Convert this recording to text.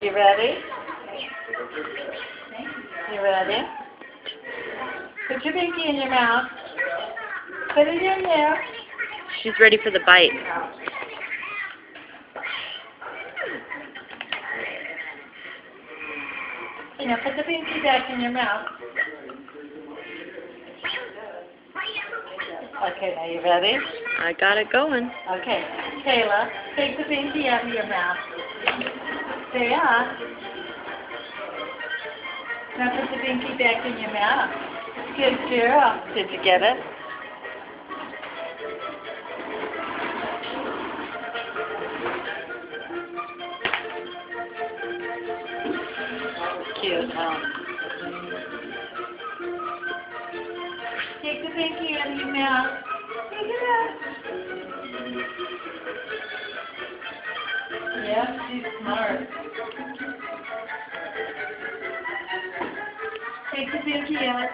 You ready? You ready? Put your pinky in your mouth. Put it in there. She's ready for the bite. You know, put the pinky back in your mouth. Okay, now you ready? I got it going. Okay, Kaylah, take the pinky out of your mouth. Stay on. Now put the pinky back in your mouth. Good girl. Did you get it? Cute, huh? Take the pinky out of your mouth. Take it out. Yeah, she's smart. Take the pinky out.